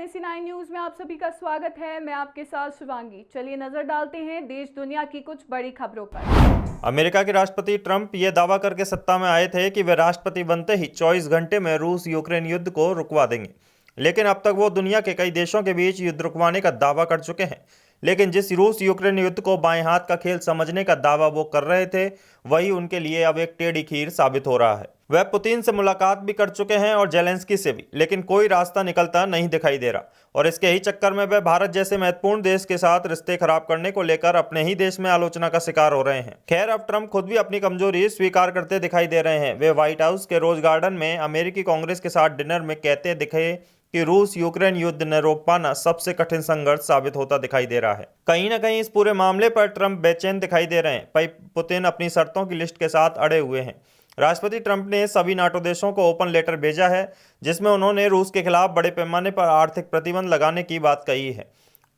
NAC9 news में आप सभी का स्वागत है। मैं आपके साथ शिवांगी। चलिए नजर डालते हैं देश दुनिया की कुछ बड़ी खबरों पर। अमेरिका के राष्ट्रपति ट्रंप ये दावा करके सत्ता में आए थे कि वे राष्ट्रपति बनते ही 24 घंटे में रूस यूक्रेन युद्ध को रुकवा देंगे। लेकिन अब तक वो दुनिया के कई देशों के बीच युद्ध रुकवाने का दावा कर चुके हैं। लेकिन जिस रूस यूक्रेन युद्ध को बाएं हाथ का खेल समझने का दावा वो कर रहे थे, वही उनके लिए अब एक टेढ़ी खीर साबित हो रहा है। वह पुतिन से मुलाकात भी कर चुके हैं और जेलेंस्की से भी, लेकिन कोई रास्ता निकलता नहीं दिखाई दे रहा। और इसके ही चक्कर में वह भारत जैसे महत्वपूर्ण देश के साथ रिश्ते खराब करने को लेकर अपने ही देश में आलोचना का शिकार हो रहे हैं। खैर, अब ट्रंप खुद भी अपनी कमजोरी स्वीकार करते दिखाई दे रहे हैं। वे व्हाइट हाउस के रोज गार्डन में अमेरिकी कांग्रेस के साथ डिनर में कहते दिखे कि रूस यूक्रेन युद्ध न रोक पाना सबसे कठिन संघर्ष साबित होता दिखाई दे रहा है। कहीं ना कहीं इस पूरे मामले पर ट्रंप बेचैन दिखाई दे रहे हैं। भाई पुतिन अपनी शर्तों की लिस्ट के साथ अड़े हुए हैं। राष्ट्रपति ट्रंप ने सभी नाटो देशों को ओपन लेटर भेजा है, जिसमें उन्होंने रूस के खिलाफ बड़े पैमाने पर आर्थिक प्रतिबंध लगाने की बात कही है।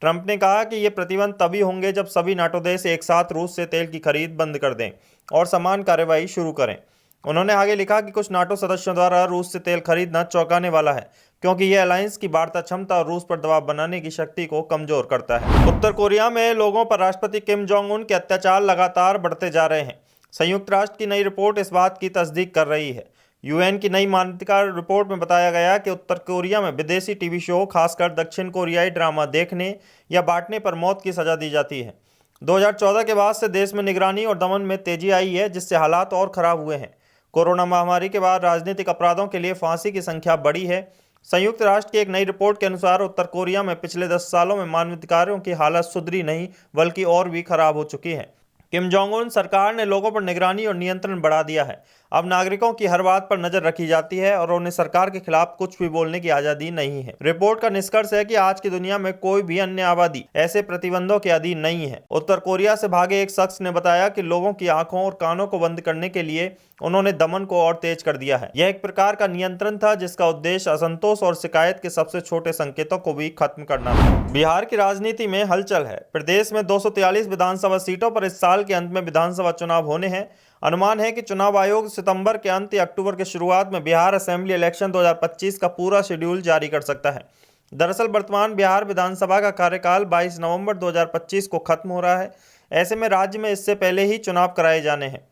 ट्रंप ने कहा कि ये प्रतिबंध तभी होंगे जब सभी नाटो देश एक साथ रूस से तेल की खरीद बंद कर दें और समान कार्रवाई शुरू करें। उन्होंने आगे लिखा कि कुछ नाटो सदस्यों द्वारा रूस से तेल खरीदना चौंकाने वाला है, क्योंकि यह अलायंस की वार्ता क्षमता और रूस पर दबाव बनाने की शक्ति को कमजोर करता है। उत्तर कोरिया में लोगों पर राष्ट्रपति किम जोंग उन के अत्याचार लगातार बढ़ते जा रहे हैं। संयुक्त राष्ट्र की नई रिपोर्ट इस बात की तस्दीक कर रही है। यूएन की नई मानवाधिकार रिपोर्ट में बताया गया कि उत्तर कोरिया में विदेशी टीवी शो, खासकर दक्षिण कोरियाई ड्रामा देखने या बांटने पर मौत की सजा दी जाती है। 2014 के बाद से देश में निगरानी और दमन में तेजी आई है, जिससे हालात और खराब हुए हैं। कोरोना महामारी के बाद राजनीतिक अपराधों के लिए फांसी की संख्या बढ़ी है। संयुक्त राष्ट्र की एक नई रिपोर्ट के अनुसार उत्तर कोरिया में पिछले 10 सालों में मानवाधिकारों की हालत सुधरी नहीं, बल्कि और भी खराब हो चुकी है। किम जोंग उन सरकार ने लोगों पर निगरानी और नियंत्रण बढ़ा दिया है। अब नागरिकों की हर बात पर नजर रखी जाती है और उन्हें सरकार के खिलाफ कुछ भी बोलने की आजादी नहीं है। रिपोर्ट का निष्कर्ष है कि आज की दुनिया में कोई भी अन्य आबादी ऐसे प्रतिबंधों के अधीन नहीं है। उत्तर कोरिया से भागे एक शख्स ने बताया कि लोगों की आंखों और कानों को बंद करने के लिए उन्होंने दमन को और तेज कर दिया है। यह एक प्रकार का नियंत्रण था, जिसका उद्देश्य असंतोष और शिकायत के सबसे छोटे संकेतों को भी खत्म करना था। बिहार की राजनीति में हलचल है। प्रदेश में 243 विधानसभा सीटों पर इस साल के अंत में विधानसभा चुनाव होने हैं। अनुमान है कि चुनाव आयोग सितंबर के अंत या अक्टूबर के शुरुआत में बिहार असेंबली इलेक्शन 2025 का पूरा शेड्यूल जारी कर सकता है। दरअसल वर्तमान बिहार विधानसभा का कार्यकाल 22 नवंबर 2025 को खत्म हो रहा है। ऐसे में राज्य में इससे पहले ही चुनाव कराए जाने हैं।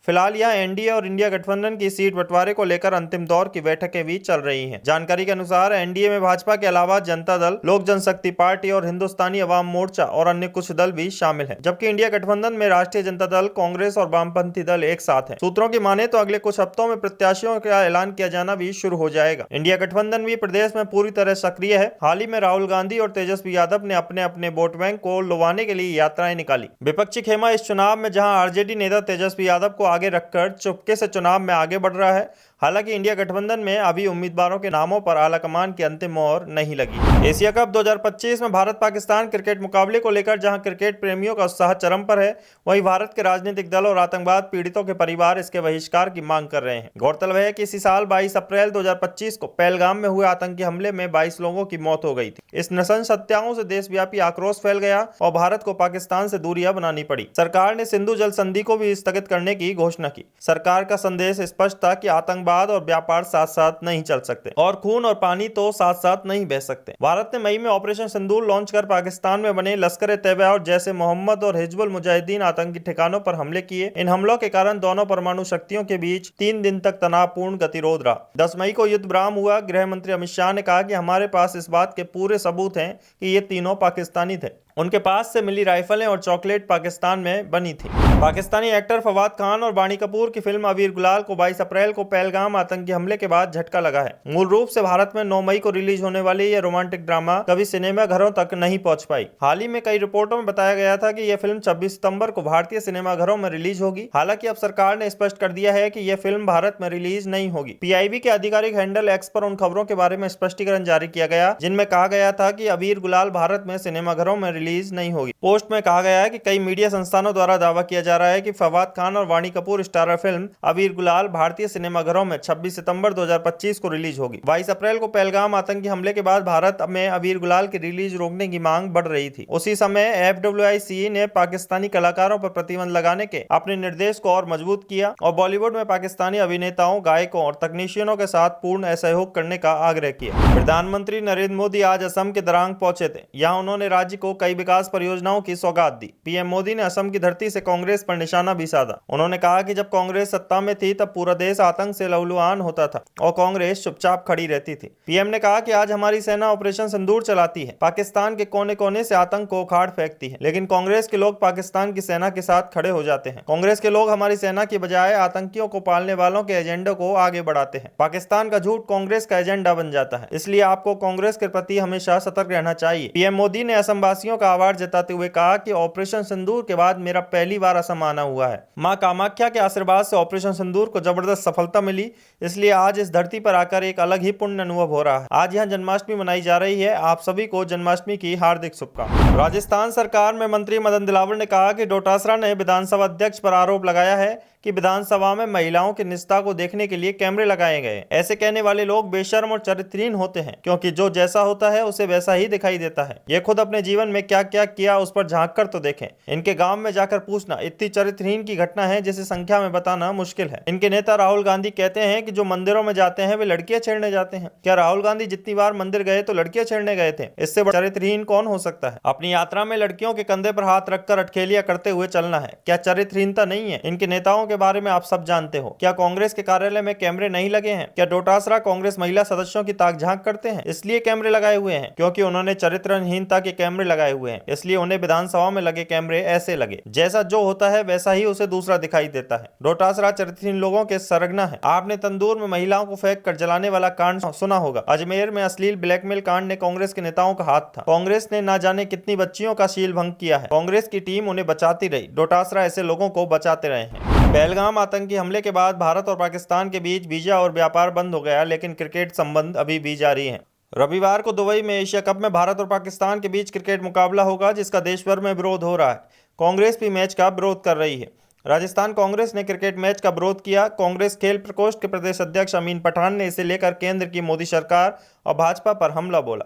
फिलहाल यहां एनडीए और इंडिया गठबंधन की सीट बंटवारे को लेकर अंतिम दौर की बैठकें भी चल रही हैं। जानकारी के अनुसार एनडीए में भाजपा के अलावा जनता दल, लोक जनशक्ति पार्टी और हिंदुस्तानी अवाम मोर्चा और अन्य कुछ दल भी शामिल हैं। जबकि इंडिया गठबंधन में राष्ट्रीय जनता दल, कांग्रेस और वामपंथी दल एक साथ हैं। सूत्रों की माने तो अगले कुछ हफ्तों में प्रत्याशियों का ऐलान किया जाना भी शुरू हो जाएगा। इंडिया गठबंधन भी प्रदेश में पूरी तरह सक्रिय है। हाल ही में राहुल गांधी और तेजस्वी यादव ने अपने अपने वोट बैंक को लुभाने के लिए यात्राएं निकाली। विपक्षी खेमा इस चुनाव में जहां आरजेडी नेता तेजस्वी यादव को आगे रखकर चुपके से चुनाव में आगे बढ़ रहा है। हालांकि इंडिया गठबंधन में अभी उम्मीदवारों के नामों पर आलाकमान की अंतिम मोहर नहीं लगी। एशिया कप 2025 में भारत पाकिस्तान क्रिकेट मुकाबले को लेकर जहां क्रिकेट प्रेमियों का उत्साह चरम पर है, वहीं भारत के राजनीतिक दल और आतंकवाद पीड़ितों के परिवार इसके बहिष्कार की मांग कर रहे हैं। गौरतलब है कि इसी साल 22 अप्रैल 2025 को पहलगाम में हुए आतंकी हमले में 22 लोगों की मौत हो गई थी। इस नृशंस हत्याओं से देशव्यापी आक्रोश फैल गया और भारत को पाकिस्तान से दूरियां बनानी पड़ी। सरकार ने सिंधु जल संधि को भी स्थगित करने की घोषणा की। सरकार का संदेश स्पष्ट था कि आतंकवाद और व्यापार साथ साथ नहीं चल सकते और खून और पानी तो साथ साथ नहीं बह सकते। भारत ने मई में ऑपरेशन सिंदूर लॉन्च कर पाकिस्तान में बने लश्कर-ए-तैयबा और जैश ए मोहम्मद और हिजबुल मुजाहिदीन आतंकी ठिकानों पर हमले किए। इन हमलों के कारण दोनों परमाणु शक्तियों के बीच 3 दिन तक तनावपूर्ण गतिरोध रहा। 10 मई को युद्ध विराम हुआ। गृह मंत्री अमित शाह ने कहा कि हमारे पास इस बात के पूरे सबूत हैं कि ये तीनों पाकिस्तानी थे। उनके पास से मिली राइफलें और चॉकलेट पाकिस्तान में बनी थी। पाकिस्तानी एक्टर फवाद खान और वाणी कपूर की फिल्म अबीर गुलाल को 22 अप्रैल को पहलगाम आतंकी हमले के बाद झटका लगा है। मूल रूप से भारत में 9 मई को रिलीज होने वाली यह रोमांटिक ड्रामा कभी सिनेमा घरों तक नहीं पहुंच पाई। हाल ही में कई रिपोर्टों में बताया गया था कि यह फिल्म 26 सितंबर को भारतीय सिनेमा घरों में रिलीज होगी। हालांकि अब सरकार ने स्पष्ट कर दिया है कि यह फिल्म भारत में रिलीज नहीं होगी। पीआईबी के आधिकारिक हैंडल एक्स पर उन खबरों के बारे में स्पष्टीकरण जारी किया गया, जिनमें कहा गया था कि अबीर गुलाल भारत में सिनेमा घरों में रिलीज नहीं होगी। पोस्ट में कहा गया है कि कई मीडिया संस्थानों द्वारा दावा किया जा रहा है कि फवाद खान और वाणी कपूर स्टारर फिल्म अबीर गुलाल भारतीय सिनेमाघरों में 26 सितंबर 2025 को रिलीज होगी। 22 अप्रैल को पहलगाम आतंकी हमले के बाद भारत में अबीर गुलाल की रिलीज रोकने की मांग बढ़ रही थी। उसी समय FWIC ने पाकिस्तानी कलाकारों पर प्रतिबंध लगाने के अपने निर्देश को और मजबूत किया और बॉलीवुड में पाकिस्तानी अभिनेताओं, गायकों और तकनीशियनों के साथ पूर्ण सहयोग करने का आग्रह किया। प्रधानमंत्री नरेंद्र मोदी आज असम के दरांग पहुंचे थे। यहां उन्होंने राज्य को कई विकास परियोजनाओं की सौगात दी। पीएम मोदी ने असम की धरती से कांग्रेस पर निशाना भी साधा। उन्होंने कहा कि जब कांग्रेस सत्ता में थी तब पूरा देश आतंक से लहूलुहान होता था और कांग्रेस चुपचाप खड़ी रहती थी। पीएम ने कहा कि आज हमारी सेना ऑपरेशन सिंदूर चलाती है, पाकिस्तान के कोने कोने से आतंक को उखाड़ फेंकती है, लेकिन कांग्रेस के लोग पाकिस्तान की सेना के साथ खड़े हो जाते हैं। कांग्रेस के लोग हमारी सेना की बजाय आतंकियों को पालने वालों के एजेंडे को आगे बढ़ाते हैं। पाकिस्तान का झूठ कांग्रेस का एजेंडा बन जाता है, इसलिए आपको कांग्रेस के प्रति हमेशा सतर्क रहना चाहिए। पीएम मोदी ने असम वासियों का आभार जताते हुए कहा कि ऑपरेशन सिंदूर के बाद मेरा पहली बार असम आना हुआ है। मां कामाख्या के आशीर्वाद से ऑपरेशन सिंदूर को जबरदस्त सफलता मिली, इसलिए आज इस धरती पर आकर एक अलग ही पुण्य अनुभव हो रहा है। आज यहाँ जन्माष्टमी मनाई जा रही है। आप सभी को जन्माष्टमी की हार्दिक शुभकामनाएं। राजस्थान सरकार में मंत्री मदन दिलावर ने कहा कि डोटासरा ने विधानसभा अध्यक्ष पर आरोप लगाया है कि विधानसभा में महिलाओं की निष्ठा को देखने के लिए कैमरे लगाए गए। ऐसे कहने वाले लोग बेशर्म और चरित्रहीन होते हैं, क्योंकि जो जैसा होता है उसे वैसा ही दिखाई देता है। ये खुद अपने जीवन में क्या क्या किया उस पर झांक कर तो देखें। इनके गांव में जाकर पूछना इतनी चरित्रहीन की घटना है जिसे संख्या में बताना मुश्किल है। इनके नेता राहुल गांधी कहते हैं कि जो मंदिरों में जाते हैं वे लड़कियां छेड़ने जाते हैं। क्या राहुल गांधी जितनी बार मंदिर गए तो लड़कियां छेड़ने गए थे? इससे बड़ा चरित्रहीन कौन हो सकता है? अपनी यात्रा में लड़कियों के कंधे पर हाथ रखकर अटखेलियां करते हुए चलना है, क्या चरित्रहीनता नहीं है? इनके नेताओं के बारे में आप सब जानते हो। क्या कांग्रेस के कार्यालय में कैमरे नहीं लगे हैं? क्या डोटासरा कांग्रेस महिला सदस्यों की ताक झांक करते हैं, इसलिए कैमरे लगाए हुए हैं? क्योंकि उन्होंने चरित्रहीनता के कैमरे लगाए हुए हैं, इसलिए उन्हें विधानसभा में लगे कैमरे ऐसे लगे। जैसा जो होता है वैसा ही उसे दूसरा दिखाई देता है। डोटासरा चरित्रहीन लोगों के सरगना है। आपने तंदूर में महिलाओं को फेंक कर जलाने वाला कांड सुना होगा। अजमेर में अश्लील ब्लैकमेल कांड ने कांग्रेस के नेताओं का हाथ था। कांग्रेस ने ना जाने कितनी बच्चियों का शील भंग किया है। कांग्रेस की टीम उन्हें बचाती रही। डोटासरा ऐसे लोगों को बचाते रहे हैं। पहलगाम आतंकी हमले के बाद भारत और पाकिस्तान के बीच वीजा और व्यापार बंद हो गया, लेकिन क्रिकेट संबंध अभी भी जारी हैं। रविवार को दुबई में एशिया कप में भारत और पाकिस्तान के बीच क्रिकेट मुकाबला होगा, जिसका देश भर में विरोध हो रहा है। कांग्रेस भी मैच का विरोध कर रही है। राजस्थान कांग्रेस ने क्रिकेट मैच का विरोध किया। कांग्रेस खेल प्रकोष्ठ के प्रदेश अध्यक्ष अमीन पठान ने इसे लेकर केंद्र की मोदी सरकार और भाजपा पर हमला बोला।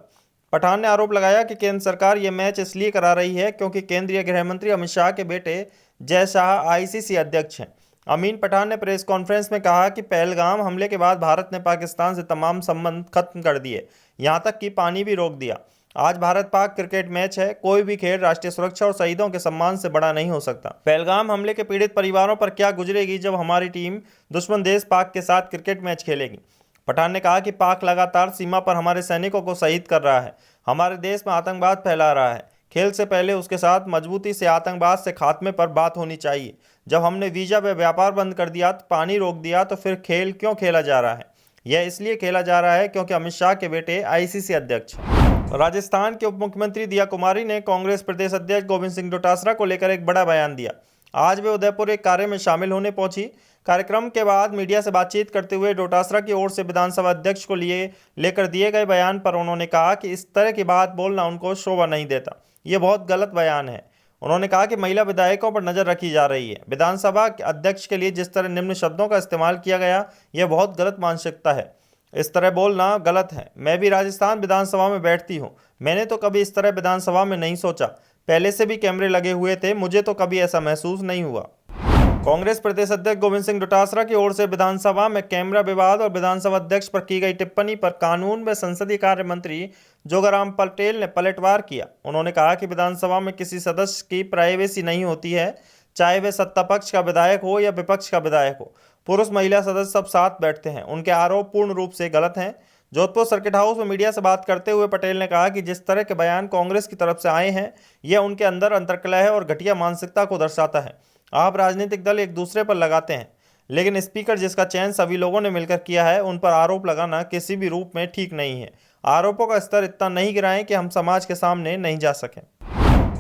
पठान ने आरोप लगाया कि केंद्र सरकार ये मैच इसलिए करा रही है क्योंकि केंद्रीय गृह मंत्री अमित शाह के बेटे जय शाह ICC अध्यक्ष हैं। अमीन पठान ने प्रेस कॉन्फ्रेंस में कहा कि पहलगाम हमले के बाद भारत ने पाकिस्तान से तमाम संबंध खत्म कर दिए, यहां तक कि पानी भी रोक दिया। आज भारत पाक क्रिकेट मैच है। कोई भी खेल राष्ट्रीय सुरक्षा और शहीदों के सम्मान से बड़ा नहीं हो सकता। पहलगाम हमले के पीड़ित परिवारों पर क्या गुजरेगी जब हमारी टीम दुश्मन देश पाक के साथ क्रिकेट मैच खेलेगी। पठान ने कहा कि पाक लगातार सीमा पर हमारे सैनिकों को शहीद कर रहा है, हमारे देश में आतंकवाद फैला रहा है। खेल से पहले उसके साथ मजबूती से आतंकवाद से खात्मे पर बात होनी चाहिए। जब हमने वीजा व व्यापार बंद कर दिया, तो पानी रोक दिया, तो फिर खेल क्यों खेला जा रहा है? यह इसलिए खेला जा रहा है क्योंकि अमित शाह के बेटे ICC अध्यक्ष हैं। राजस्थान के उप मुख्यमंत्री दिया कुमारी ने कांग्रेस प्रदेश अध्यक्ष गोविंद सिंह डोटासरा को लेकर एक बड़ा बयान दिया। आज वे उदयपुर एक कार्य में शामिल होने पहुंची। कार्यक्रम के बाद मीडिया से बातचीत करते हुए डोटासरा की ओर से विधानसभा अध्यक्ष को लेकर दिए गए बयान पर उन्होंने कहा कि इस तरह की बात बोलना उनको शोभा नहीं देता। ये बहुत गलत बयान है। उन्होंने कहा कि महिला विधायकों पर नजर रखी जा रही है। विधानसभा अध्यक्ष के लिए जिस तरह निम्न शब्दों का इस्तेमाल किया गया, यह बहुत गलत मानसिकता है। इस तरह बोलना गलत है। मैं भी राजस्थान विधानसभा में बैठती हूँ। मैंने तो कभी इस तरह विधानसभा में नहीं सोचा। पहले से भी कैमरे लगे हुए थे, मुझे तो कभी ऐसा महसूस नहीं हुआ। कांग्रेस प्रदेश अध्यक्ष गोविंद सिंह डोटासरा की ओर से विधानसभा में कैमरा विवाद और विधानसभा अध्यक्ष पर की गई टिप्पणी पर कानून व संसदीय कार्य मंत्री जोगाराम पटेल ने पलटवार किया। उन्होंने कहा कि विधानसभा में किसी सदस्य की प्राइवेसी नहीं होती है, चाहे वे सत्ता पक्ष का विधायक हो या विपक्ष का विधायक हो। पुरुष महिला सदस्य सब साथ बैठते हैं। उनके आरोप पूर्ण रूप से गलत हैं। जोधपुर सर्किट हाउस में मीडिया से बात करते हुए पटेल ने कहा कि जिस तरह के बयान कांग्रेस की तरफ से आए हैं, यह उनके अंदर अंतर्कलह और घटिया मानसिकता को दर्शाता है। आप राजनीतिक दल एक दूसरे पर लगाते हैं, लेकिन स्पीकर जिसका चयन सभी लोगों ने मिलकर किया है, उन पर आरोप लगाना किसी भी रूप में ठीक नहीं है। आरोपों का स्तर इतना नहीं गिराएं कि हम समाज के सामने नहीं जा सकें।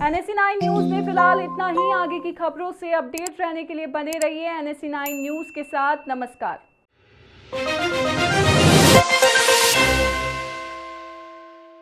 NSE9 न्यूज में फिलहाल इतना ही। आगे की खबरों से अपडेट रहने के लिए बने रहिए NSE9 न्यूज के साथ। नमस्कार।